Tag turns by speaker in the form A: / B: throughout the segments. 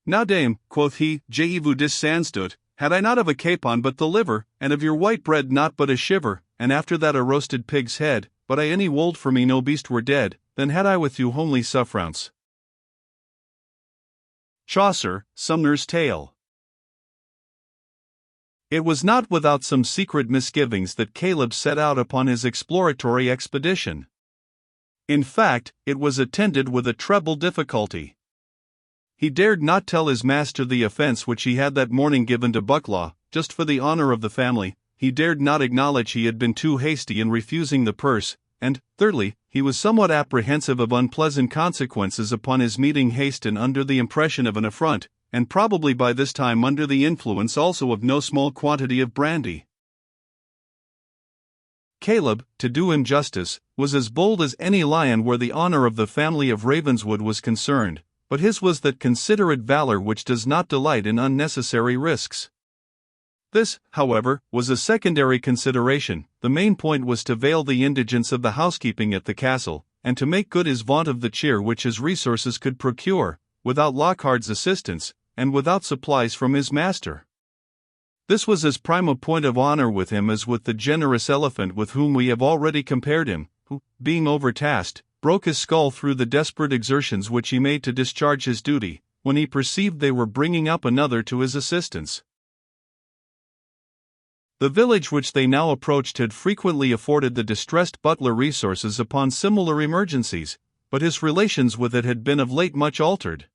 A: Now dame, quoth he, je vous dis sans doute, had I not of a capon but the liver, and of your white bread not but a shiver, and after that a roasted pig's head, but I any wold for me no beast were dead, then had I with you homely suffrance. Chaucer, Sumner's Tale. It was not without some secret misgivings that Caleb set out upon his exploratory expedition. In fact, it was attended with a treble difficulty. He dared not tell his master the offense which he had that morning given to Bucklaw, just for the honor of the family. He dared not acknowledge he had been too hasty in refusing the purse, and, thirdly, he was somewhat apprehensive of unpleasant consequences upon his meeting Haston under the impression of an affront, and probably by this time under the influence also of no small quantity of brandy. Caleb, to do him justice, was as bold as any lion where the honor of the family of Ravenswood was concerned, but his was that considerate valor which does not delight in unnecessary risks. This, however, was a secondary consideration. The main point was to veil the indigence of the housekeeping at the castle, and to make good his vaunt of the cheer which his resources could procure, without Lockhard's assistance, and without supplies from his master. This was as prime a point of honor with him as with the generous elephant with whom we have already compared him, who, being overtasked, broke his skull through the desperate exertions which he made to discharge his duty, when he perceived they were bringing up another to his assistance. The village which they now approached had frequently afforded the distressed butler resources upon similar emergencies, but his relations with it had been of late much altered.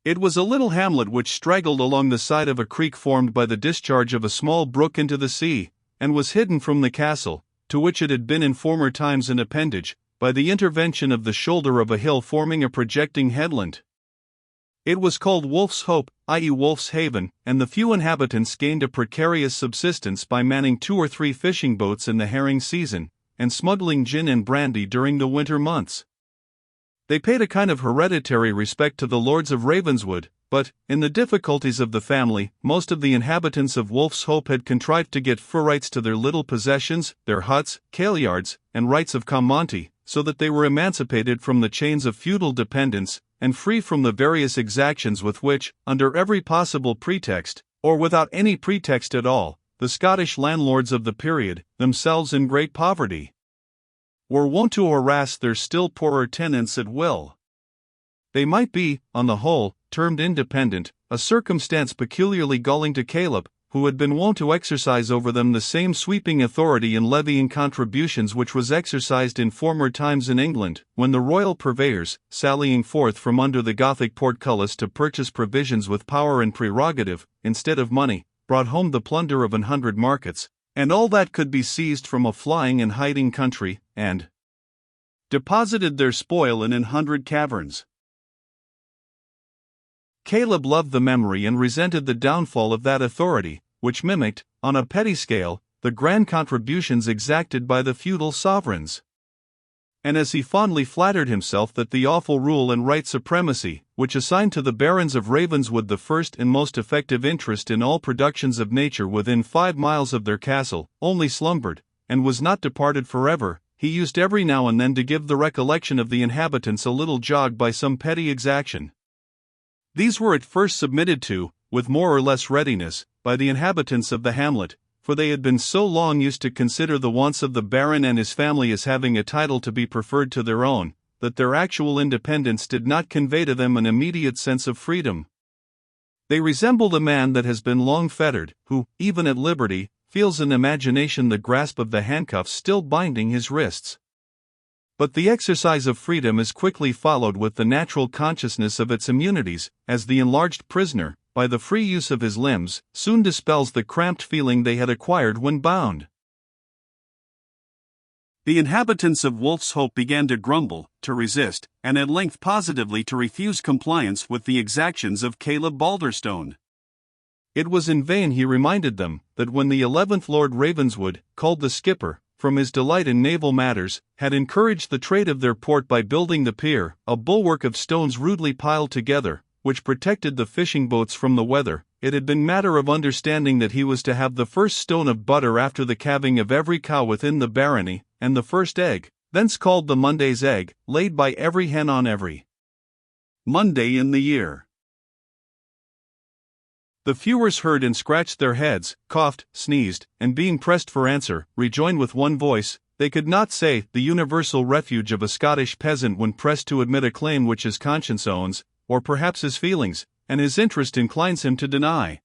A: It was a little hamlet which straggled along the side of a creek formed by the discharge of a small brook into the sea, and was hidden from the castle, to which it had been in former times an appendage, by the intervention of the shoulder of a hill forming a projecting headland. It was called Wolf's Hope, i.e. Wolf's Haven, and the few inhabitants gained a precarious subsistence by manning 2 or 3 fishing boats in the herring season, and smuggling gin and brandy during the winter months. They paid a kind of hereditary respect to the lords of Ravenswood, but, in the difficulties of the family, most of the inhabitants of Wolf's Hope had contrived to get fur rights to their little possessions, their huts, kail-yards, and rights of commonty, so that they were emancipated from the chains of feudal dependence, and free from the various exactions with which, under every possible pretext, or without any pretext at all, the Scottish landlords of the period, themselves in great poverty, were wont to harass their still poorer tenants at will. They might be, on the whole, termed independent, a circumstance peculiarly galling to Caleb, who had been wont to exercise over them the same sweeping authority in levying contributions which was exercised in former times in England, when the royal purveyors, sallying forth from under the Gothic portcullis to purchase provisions with power and prerogative, instead of money, brought home the plunder of 100 markets, and all that could be seized from a flying and hiding country, and deposited their spoil in 100 caverns. Caleb loved the memory and resented the downfall of that authority, which mimicked, on a petty scale, the grand contributions exacted by the feudal sovereigns. And as he fondly flattered himself that the awful rule and right supremacy, which assigned to the barons of Ravenswood the first and most effective interest in all productions of nature within 5 miles of their castle, only slumbered, and was not departed forever, he used every now and then to give the recollection of the inhabitants a little jog by some petty exaction. These were at first submitted to, with more or less readiness, by the inhabitants of the hamlet, for they had been so long used to consider the wants of the baron and his family as having a title to be preferred to their own, that their actual independence did not convey to them an immediate sense of freedom. They resembled a man that has been long fettered, who, even at liberty, feels in imagination the grasp of the handcuffs still binding his wrists. But the exercise of freedom is quickly followed with the natural consciousness of its immunities, as the enlarged prisoner, by the free use of his limbs, soon dispels the cramped feeling they had acquired when bound. The inhabitants of Wolf's Hope began to grumble, to resist, and at length positively to refuse compliance with the exactions of Caleb Balderstone. It was in vain he reminded them, that when the 11th Lord Ravenswood, called the Skipper, from his delight in naval matters, had encouraged the trade of their port by building the pier, a bulwark of stones rudely piled together, which protected the fishing boats from the weather, it had been matter of understanding that he was to have the first stone of butter after the calving of every cow within the barony, and the first egg, thence called the Monday's egg, laid by every hen on every Monday in the year. The feuars heard and scratched their heads, coughed, sneezed, and being pressed for answer, rejoined with one voice, they could not say, the universal refuge of a Scottish peasant when pressed to admit a claim which his conscience owns, or perhaps his feelings, and his interest inclines him to deny.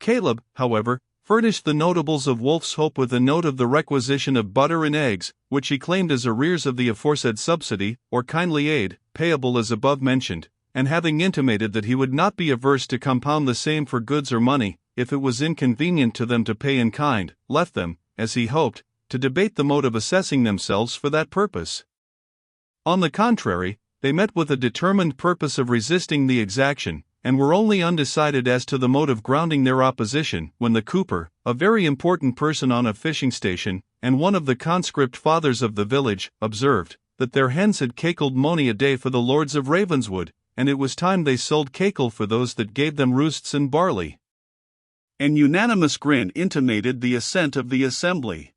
A: Caleb, however, furnished the notables of Wolf's Hope with a note of the requisition of butter and eggs, which he claimed as arrears of the aforesaid subsidy, or kindly aid, payable as above mentioned, and having intimated that he would not be averse to compound the same for goods or money, if it was inconvenient to them to pay in kind, left them, as he hoped, to debate the mode of assessing themselves for that purpose. On the contrary, they met with a determined purpose of resisting the exaction, and were only undecided as to the mode of grounding their opposition, when the cooper, a very important person on a fishing station, and one of the conscript fathers of the village, observed, that their hens had cackled mony a day for the lords of Ravenswood, and it was time they sold cackle for those that gave them roosts and barley. An unanimous grin intimated the assent of the assembly.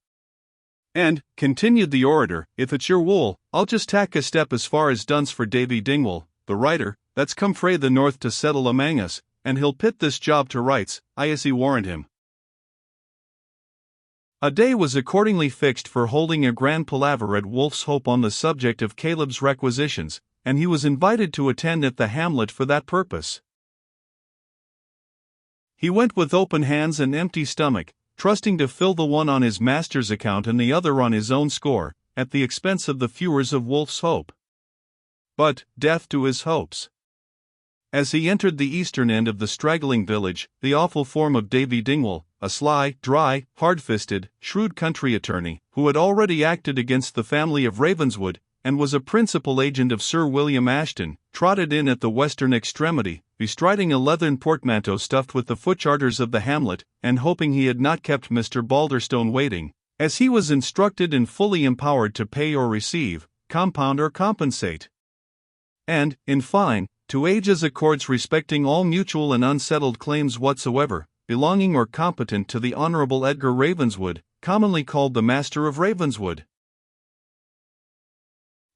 A: And, continued the orator, if it's your wool, I'll just tack a step as far as Dunse for Davy Dingwall, the writer, that's come frae the north to settle amang us, and he'll pit this job to rights, I as he warrant him. A day was accordingly fixed for holding a grand palaver at Wolf's Hope on the subject of Caleb's requisitions, and he was invited to attend at the hamlet for that purpose. He went with open hands and empty stomach, trusting to fill the one on his master's account and the other on his own score, at the expense of the feuars of Wolf's Hope. But, deaf to his hopes. As he entered the eastern end of the straggling village, the awful form of Davy Dingwall, a sly, dry, hard-fisted, shrewd country attorney, who had already acted against the family of Ravenswood, and was a principal agent of Sir William Ashton, trotted in at the western extremity, bestriding a leathern portmanteau stuffed with the footcharters of the hamlet, and hoping he had not kept Mr. Balderstone waiting, as he was instructed and fully empowered to pay or receive, compound or compensate. And, in fine, to age as accords respecting all mutual and unsettled claims whatsoever, belonging or competent to the Honourable Edgar Ravenswood, commonly called the Master of Ravenswood.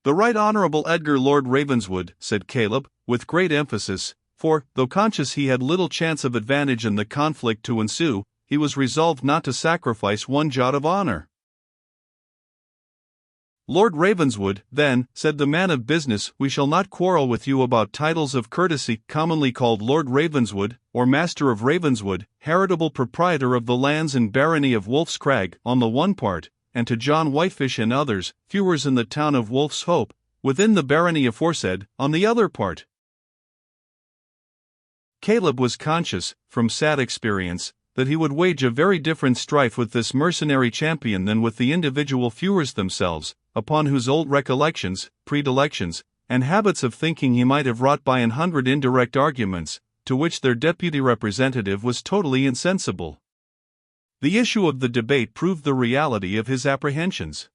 A: The Right Honourable Edgar Lord Ravenswood, said Caleb, with great emphasis, for, though conscious he had little chance of advantage in the conflict to ensue, he was resolved not to sacrifice one jot of honour. Lord Ravenswood, then, said the man of business, we shall not quarrel with you about titles of courtesy, commonly called Lord Ravenswood, or Master of Ravenswood, heritable proprietor of the lands and barony of Wolf's Crag, on the one part, and to John Whitefish and others, feuars in the town of Wolf's Hope, within the barony aforesaid, on the other part. Caleb was conscious, from sad experience, that he would wage a very different strife with this mercenary champion than with the individual feuars themselves, upon whose old recollections, predilections, and habits of thinking he might have wrought by 100 indirect arguments, to which their deputy representative was totally insensible. The issue of the debate proved the reality of his apprehensions.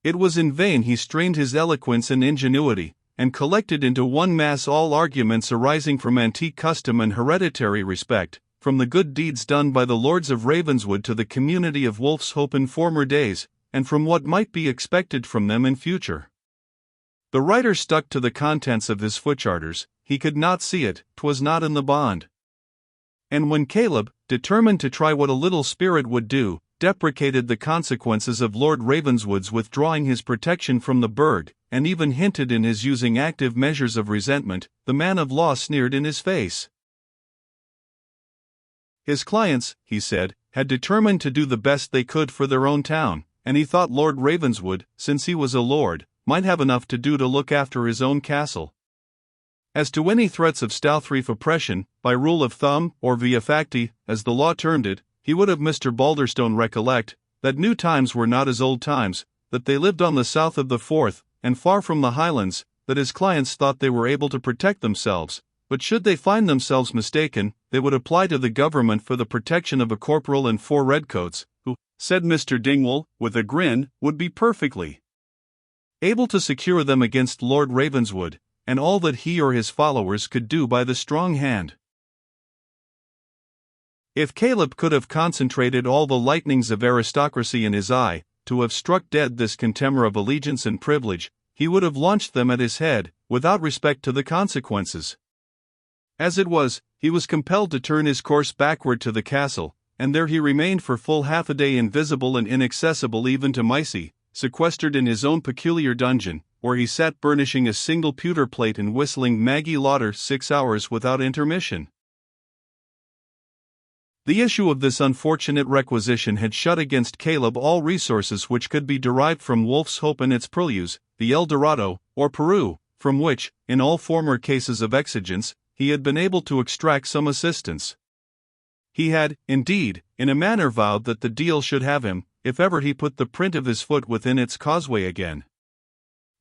A: It was in vain he strained his eloquence and ingenuity, and collected into one mass all arguments arising from antique custom and hereditary respect, from the good deeds done by the lords of Ravenswood to the community of Wolf's Hope in former days, and from what might be expected from them in future. The writer stuck to the contents of his footcharters, he could not see it, 'twas not in the bond. And when Caleb, determined to try what a little spirit would do, deprecated the consequences of Lord Ravenswood's withdrawing his protection from the burgh, and even hinted in his using active measures of resentment, the man of law sneered in his face. His clients, he said, had determined to do the best they could for their own town, and he thought Lord Ravenswood, since he was a lord, might have enough to do to look after his own castle. As to any threats of Stouthreif oppression, by rule of thumb, or via facti, as the law termed it, he would have Mr. Balderstone recollect, that new times were not as old times, that they lived on the south of the Forth, and far from the Highlands, that his clients thought they were able to protect themselves, but should they find themselves mistaken, they would apply to the government for the protection of a corporal and 4 redcoats, who, said Mr. Dingwall, with a grin, would be perfectly able to secure them against Lord Ravenswood, and all that he or his followers could do by the strong hand. If Caleb could have concentrated all the lightnings of aristocracy in his eye, to have struck dead this contemner of allegiance and privilege, he would have launched them at his head, without respect to the consequences. As it was, he was compelled to turn his course backward to the castle, and there he remained for full half a day, invisible and inaccessible even to Mysie, sequestered in his own peculiar dungeon, where he sat burnishing a single pewter plate and whistling Maggie Lauder 6 hours without intermission. The issue of this unfortunate requisition had shut against Caleb all resources which could be derived from Wolf's Hope and its purlieus, the El Dorado, or Peru, from which, in all former cases of exigence, he had been able to extract some assistance. He had, indeed, in a manner vowed that the deal should have him, if ever he put the print of his foot within its causeway again.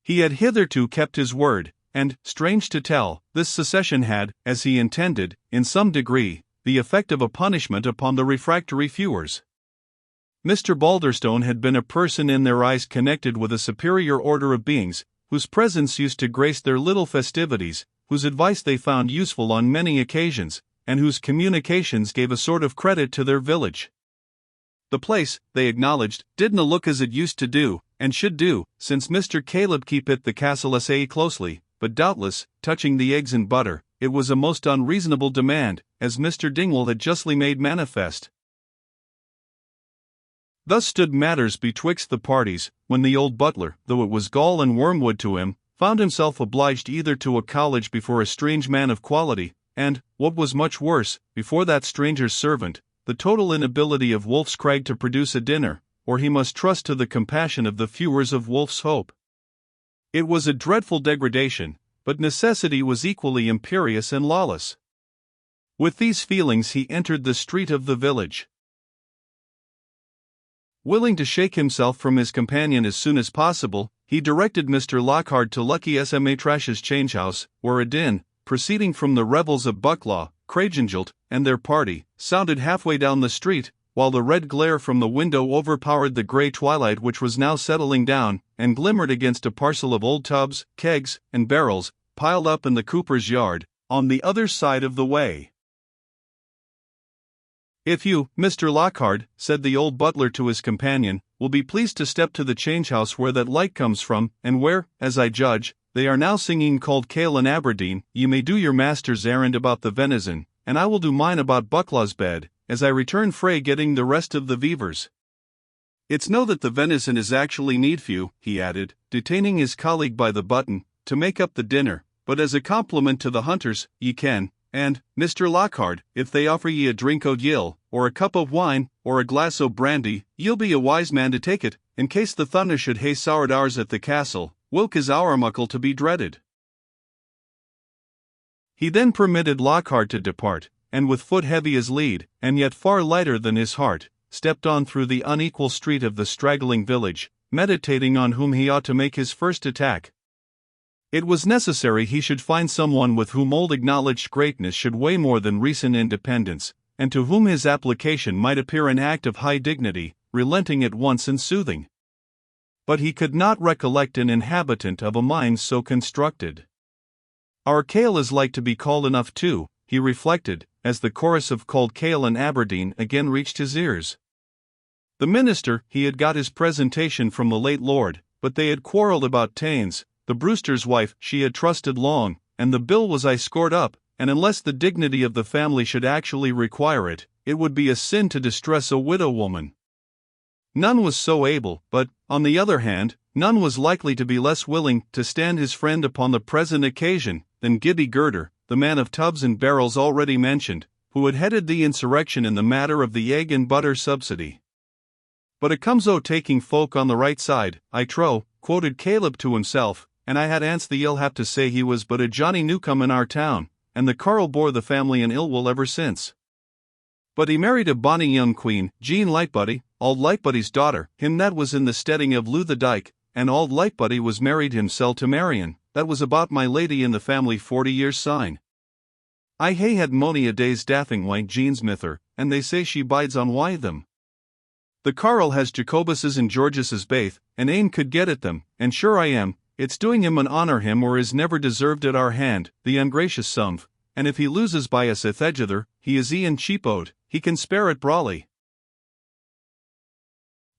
A: He had hitherto kept his word, and, strange to tell, this secession had, as he intended, in some degree, the effect of a punishment upon the refractory feuars. Mr. Balderstone had been a person in their eyes connected with a superior order of beings, whose presence used to grace their little festivities, whose advice they found useful on many occasions, and whose communications gave a sort of credit to their village. The place, they acknowledged, didn't look as it used to do, and should do, since Mr. Caleb keepit the castle assez closely, but doubtless, touching the eggs and butter, it was a most unreasonable demand, as Mr. Dingwall had justly made manifest. Thus stood matters betwixt the parties, when the old butler, though it was gall and wormwood to him, found himself obliged either to a college before a strange man of quality, and, what was much worse, before that stranger's servant, the total inability of Wolf's Crag to produce a dinner, or he must trust to the compassion of the feuars of Wolf's Hope. It was a dreadful degradation, but necessity was equally imperious and lawless. With these feelings he entered the street of the village. Willing to shake himself from his companion as soon as possible, he directed Mr. Lockhart to Lucky S.M.A. Trash's change house, where a din, proceeding from the revels of Bucklaw, Craigengelt, and their party, sounded halfway down the street, while the red glare from the window overpowered the grey twilight which was now settling down, and glimmered against a parcel of old tubs, kegs, and barrels, piled up in the cooper's yard, on the other side of the way. "If you, Mr. Lockhart," said the old butler to his companion, "will be pleased to step to the change-house where that light comes from, and where, as I judge, they are now singing Cauld Cale in Aberdeen, ye may do your master's errand about the venison, and I will do mine about Bucklaw's bed, as I return frae getting the rest of the beavers. It's no that the venison is actually need few," he added, detaining his colleague by the button, "to make up the dinner, but as a compliment to the hunters, ye can, and, Mr. Lockhart, if they offer ye a drink o' yill, or a cup of wine, or a glass o' brandy, ye'll be a wise man to take it, in case the thunder should hae soured ours at the castle, whilk is our muckle to be dreaded." He then permitted Lockhart to depart, and with foot heavy as lead, and yet far lighter than his heart, stepped on through the unequal street of the straggling village, meditating on whom he ought to make his first attack. It was necessary he should find someone with whom old acknowledged greatness should weigh more than recent independence, and to whom his application might appear an act of high dignity, relenting at once and soothing. But he could not recollect an inhabitant of a mind so constructed. "Our Cale is like to be called enough too," he reflected, as the chorus of Cauld Cale in Aberdeen again reached his ears. The minister, he had got his presentation from the late lord, but they had quarrelled about tains. The Brewster's wife she had trusted long, and the bill was scored up, and unless the dignity of the family should actually require it, it would be a sin to distress a widow woman. None was so able, but, on the other hand, none was likely to be less willing to stand his friend upon the present occasion, than Gibbie Girder, the man of tubs and barrels already mentioned, who had headed the insurrection in the matter of the egg and butter subsidy. "But it comes o' taking folk on the right side, I trow," quoted Caleb to himself, "and I had ance the ill hap to say he was but a Johnny Newcome in our town, and the carl bore the family in ill will ever since. But he married a bonny young queen, Jean Lightbody, Auld Lightbody's daughter, him that was in the steading of Lou the Dyke, and Auld Lightbody was married himsel to Marion, that was about my lady in the family 40 years syne. I hae had mony a day's daffing wi' Jean's mither, and they say she bides on wi' them. The carl has Jacobus's and Georges's baith, and ane could get at them, and sure I am, it's doing him an honour him or is never deserved at our hand, the ungracious sumph, and if he loses by us ithegither, he is e'en cheapoed, he can spare it brawly."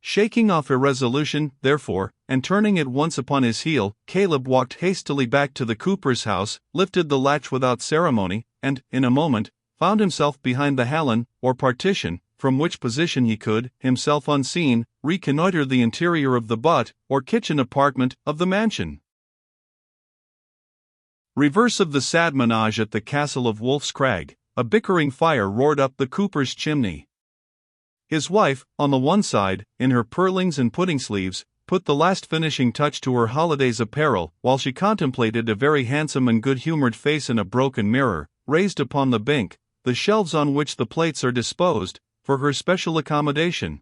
A: Shaking off irresolution, therefore, and turning at once upon his heel, Caleb walked hastily back to the cooper's house, lifted the latch without ceremony, and, in a moment, found himself behind the hallan, or partition, from which position he could, himself unseen, reconnoiter the interior of the butt, or kitchen apartment, of the mansion. Reverse of the sad menage at the castle of Wolf's Crag, a bickering fire roared up the cooper's chimney. His wife, on the one side, in her pearlings and pudding sleeves, put the last finishing touch to her holiday's apparel, while she contemplated a very handsome and good-humored face in a broken mirror, raised upon the bink, the shelves on which the plates are disposed, for her special accommodation.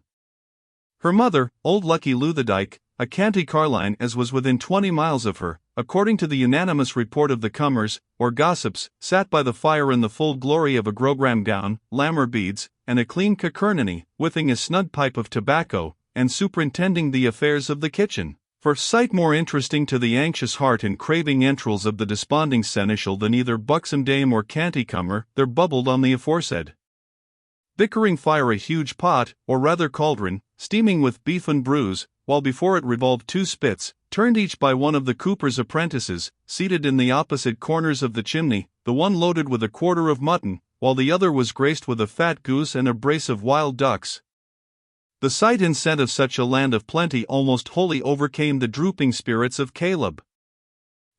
A: Her mother, old Lucky Luthadike, a canty carline as was within 20 miles of her, according to the unanimous report of the comers, or gossips, sat by the fire in the full glory of a grogram gown, lammer beads, and a clean cockernony, whiffing a snug pipe of tobacco, and superintending the affairs of the kitchen. For sight more interesting to the anxious heart and craving entrails of the desponding seneschal than either buxom dame or canty comer, there bubbled on the aforesaid bickering fire a huge pot, or rather cauldron, steaming with beef and brews, while before it revolved 2 spits, turned each by one of the cooper's apprentices, seated in the opposite corners of the chimney, the one loaded with a quarter of mutton, while the other was graced with a fat goose and a brace of wild ducks. The sight and scent of such a land of plenty almost wholly overcame the drooping spirits of Caleb.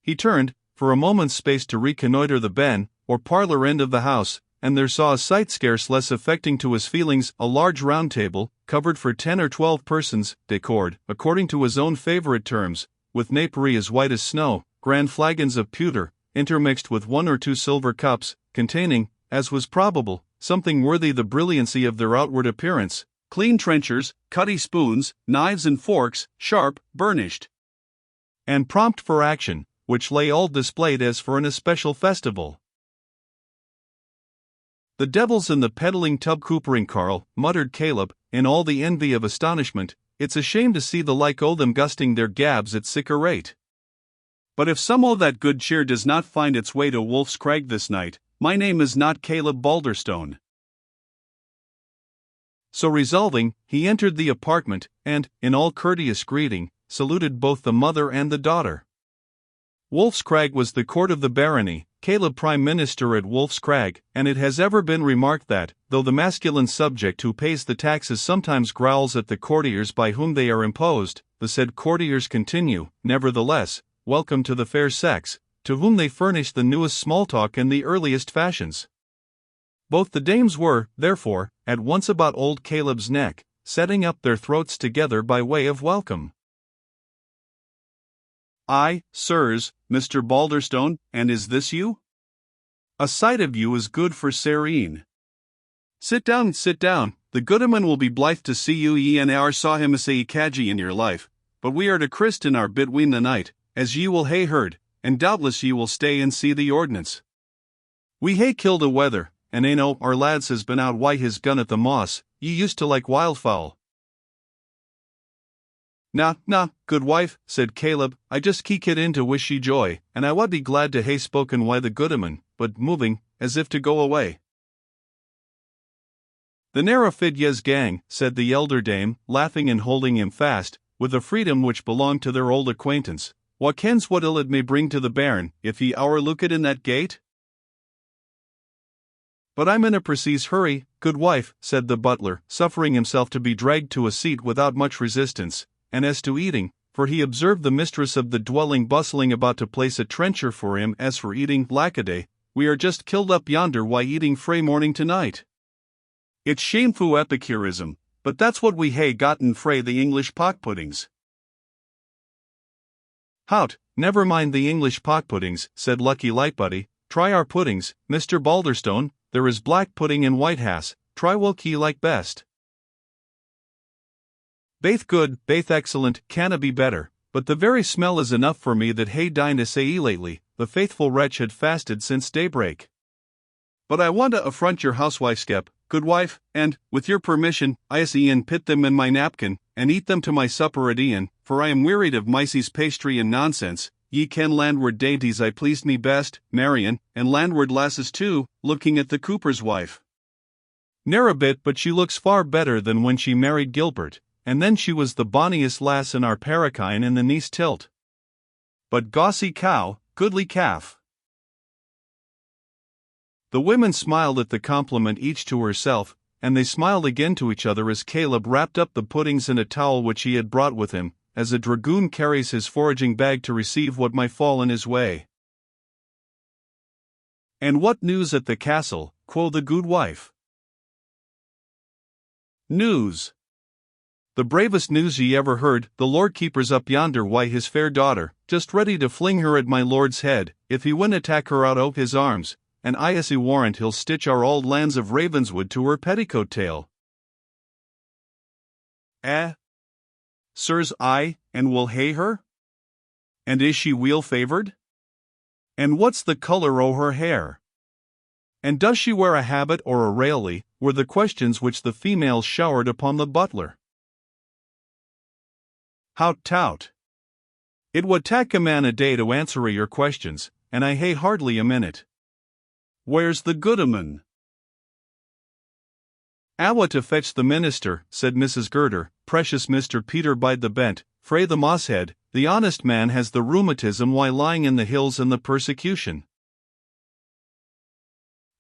A: He turned, for a moment's space, to reconnoiter the ben, or parlor end of the house, and there saw a sight scarce less affecting to his feelings, a large round table, covered for 10 or 12 persons, decored, according to his own favorite terms, with napery as white as snow, grand flagons of pewter, intermixed with 1 or 2 silver cups, containing, as was probable, something worthy the brilliancy of their outward appearance, clean trenchers, cutty spoons, knives and forks, sharp, burnished, and prompt for action, which lay all displayed as for an especial festival. "The devils in the peddling tub coopering, Carl," muttered Caleb, in all the envy of astonishment. "It's a shame to see the like o' them gusting their gabs at sic a rate. But if some o' that good cheer does not find its way to Wolf's Crag this night, my name is not Caleb Balderstone." So resolving, he entered the apartment, and, in all courteous greeting, saluted both the mother and the daughter. Wolf's Crag was the court of the barony, Caleb Prime Minister at Wolf's Crag, and it has ever been remarked that, though the masculine subject who pays the taxes sometimes growls at the courtiers by whom they are imposed, the said courtiers continue, nevertheless, welcome to the fair sex, to whom they furnish the newest small talk and the earliest fashions. Both the dames were, therefore, at once about old Caleb's neck, setting up their throats together by way of welcome. "Aye, sirs, Mr. Balderstone, and is this you? A sight of you is good for Sareen. Sit down, the goodman will be blithe to see you. Ye and our saw him a say cadgy in your life, but we are to christen our between the night, as ye will hae heard, and doubtless ye will stay and see the ordnance. We hae killed a wether, and ane o' our lads has been out wi' his gun at the moss. Ye used to like wildfowl." "Na, good wife," said Caleb, "I just keekit in to wish ye joy, and I wad be glad to hae spoken wi' the goodman, but moving, as if to go away." "The ne'er a fid yes gang," said the elder dame, laughing and holding him fast, with a freedom which belonged to their old acquaintance. "Wha kens what ill it may bring to the bairn, if he ower lookit in that gate?" "But I'm in a precise hurry, good wife," said the butler, suffering himself to be dragged to a seat without much resistance, and as to eating, for he observed the mistress of the dwelling bustling about to place a trencher for him. "As for eating, lackaday, we are just killed up yonder why eating frae morning to night. It's shameful epicurism, but that's what we hae gotten frae the English pock puddings." "Hout, never mind the English pock puddings," said Lucky Lightbody. "Try our puddings, Mr. Balderstone. There is black pudding and white hass. Try whilk ye like best." "Baith good, baith excellent, canna be better, but the very smell is enough for me that hae dined a sae lately." The faithful wretch had fasted since daybreak. "But I want to affront your housewifeskep, good wife, and, with your permission, I'se e'en pit them in my napkin, and eat them to my supper at e'en, for I am wearied of Mysie's pastry and nonsense. Ye ken landward dainties I pleased me best, Marion, and landward lasses too," looking at the cooper's wife. "Ne'er a bit, but she looks far better than when she married Gilbert. and then she was the bonniest lass in our Parachine in the Nice tilt. But gossy cow, goodly calf. The women smiled at the compliment each to herself, and they smiled again to each other as Caleb wrapped up the puddings in a towel which he had brought with him, as a dragoon carries his foraging bag to receive what might fall in his way. "And what news at the castle?" quo the good wife. "News? The bravest news ye ever heard. The Lord Keeper's up yonder wi' his fair daughter, just ready to fling her at my lord's head, if he winna attack her out o' his arms, and I as he warrant he'll stitch our auld lands of Ravenswood to her petticoat tail." Sirs, aye, and will hae her? And is she weel favoured? And what's the colour o' her hair? And does she wear a habit or a railly? Were the questions which the females showered upon the butler. "Hout tout! It would tak a man a day to answer your questions, and I hae hardly a minute. Where's the goodman?" "Awa to fetch the minister," said Mrs. Girder. "Precious Mr. Peter bide the bent, frae the Mosshead, the honest man has the rheumatism while lying in the hills and the persecution."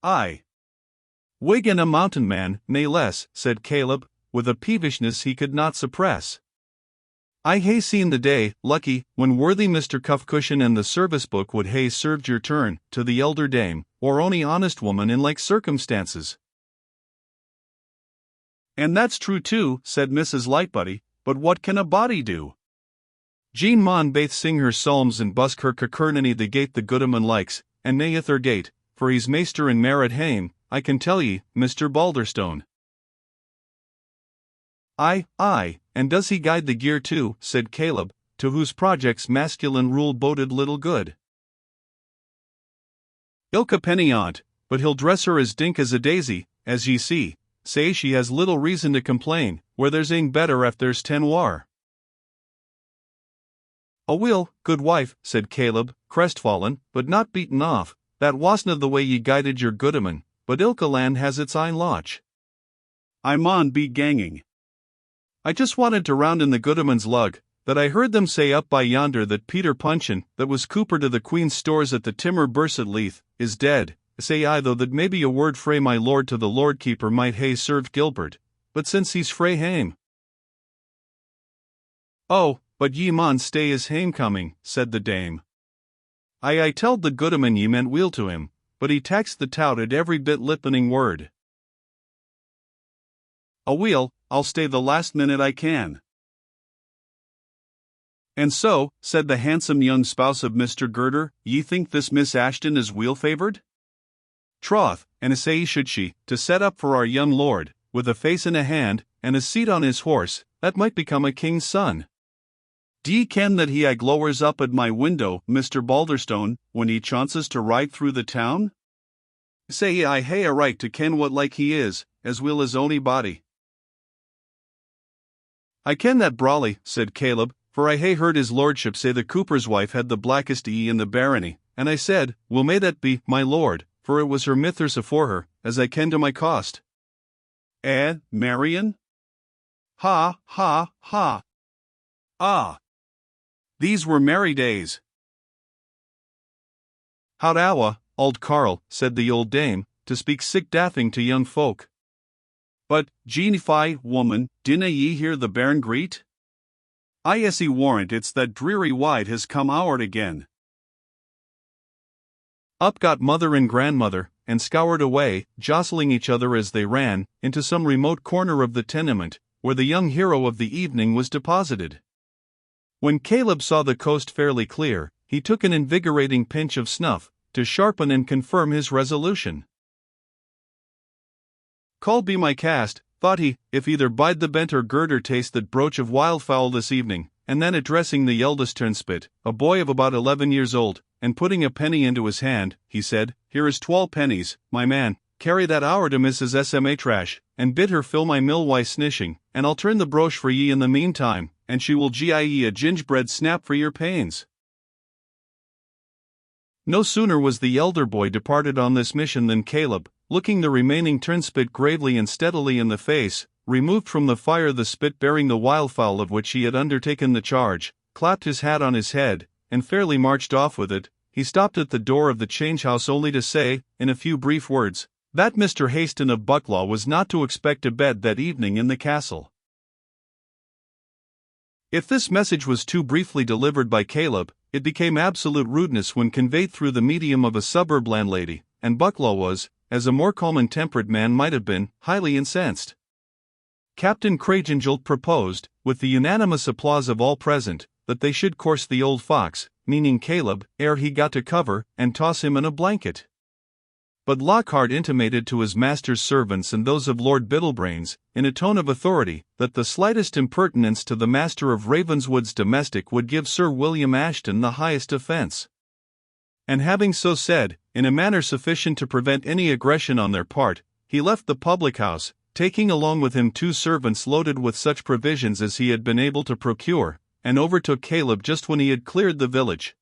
A: "Aye. Wigan a mountain man, nae less," said Caleb, with a peevishness he could not suppress. "I hae seen the day, lucky, when worthy Mr. Cuffcushion and the service book would hae served your turn, to the elder dame, or ony honest woman in like circumstances." "And that's true too," said Mrs. Lightbody, "but what can a body do? Jean maun baith sing her psalms and busk her cackernany the gate the goodman likes, and nae ither gate, for he's maester in Merritt hame, I can tell ye, Mr. Balderstone." Aye, and does he guide the gear too?" said Caleb, to whose projects masculine rule boded little good. "Ilka penny on't, but he'll dress her as dink as a daisy, as ye see. Say she has little reason to complain, where there's ing better if there's 10 war." "Aweel, good wife," said Caleb, crestfallen, but not beaten off, "that wasna the way ye guided your goodman, but ilka land has its ain loch. I maun be ganging. I just wanted to round in the goodman's lug, that I heard them say up by yonder that Peter Punchin, that was cooper to the Queen's stores at the Timmer Burse at Leith, is dead. Say I though that maybe a word frae my lord to the Lord Keeper might hae served Gilbert, but since he's frae hame." "Oh, but ye maun stay his hame-coming," said the dame. I telled the goodman ye meant weel to him, but he taxed the tout at every bit lippening word." "Aweel, I'll stay the last minute I can." "And so," said the handsome young spouse of Mr. Girder, "ye think this Miss Ashton is weel favoured?" "Troth, and sae should she, to set up for our young lord, with a face in a hand, and a seat on his horse, that might become a king's son. D'ye ken that he glowers up at my window, Mr. Balderstone, when he chances to ride through the town? Say I hae a right to ken what like he is, as weel as ony body." "I ken that brawly," said Caleb, "for I hae heard his lordship say the cooper's wife had the blackest ee in the barony, and I said, well may that be, my lord, for it was her mithers afore her, as I ken to my cost." Marion? Ha, ha, ha. Ah! These were merry days. "Hout awa, auld Carl," said the old dame, "to speak sic daffing to young folk. But, Jeanie Fye, woman, dinna ye hear the bairn greet? I essie warrant it's that dreary wide has come owart again." Up got mother and grandmother, and scoured away, jostling each other as they ran, into some remote corner of the tenement, where the young hero of the evening was deposited. When Caleb saw the coast fairly clear, he took an invigorating pinch of snuff, to sharpen and confirm his resolution. "Call be my cast," thought he, "if either bide the bent or Girder taste that broach of wildfowl this evening," and then addressing the eldest turnspit, a boy of about 11 years old, and putting a penny into his hand, he said, "Here is 12 pennies, my man, carry that hour to Mrs. S.M.A. Trash, and bid her fill my mill wi' snishing, and I'll turn the broche for ye in the meantime, and she will gie ye a gingerbread snap for your pains." No sooner was the elder boy departed on this mission than Caleb, looking the remaining turnspit gravely and steadily in the face, removed from the fire the spit bearing the wildfowl of which he had undertaken the charge, clapped his hat on his head, and fairly marched off with it. He stopped at the door of the change-house only to say, in a few brief words, that Mr. Haston of Bucklaw was not to expect a bed that evening in the castle. If this message was too briefly delivered by Caleb, it became absolute rudeness when conveyed through the medium of a suburb landlady, and Bucklaw was, as a more calm and temperate man might have been, highly incensed. Captain Craigengelt proposed, with the unanimous applause of all present, that they should course the old fox, meaning Caleb, ere he got to cover, and toss him in a blanket. But Lockhart intimated to his master's servants and those of Lord Biddlebrains, in a tone of authority, that the slightest impertinence to the master of Ravenswood's domestic would give Sir William Ashton the highest offence. And having so said, in a manner sufficient to prevent any aggression on their part, he left the public-house, taking along with him 2 servants loaded with such provisions as he had been able to procure, and overtook Caleb just when he had cleared the village.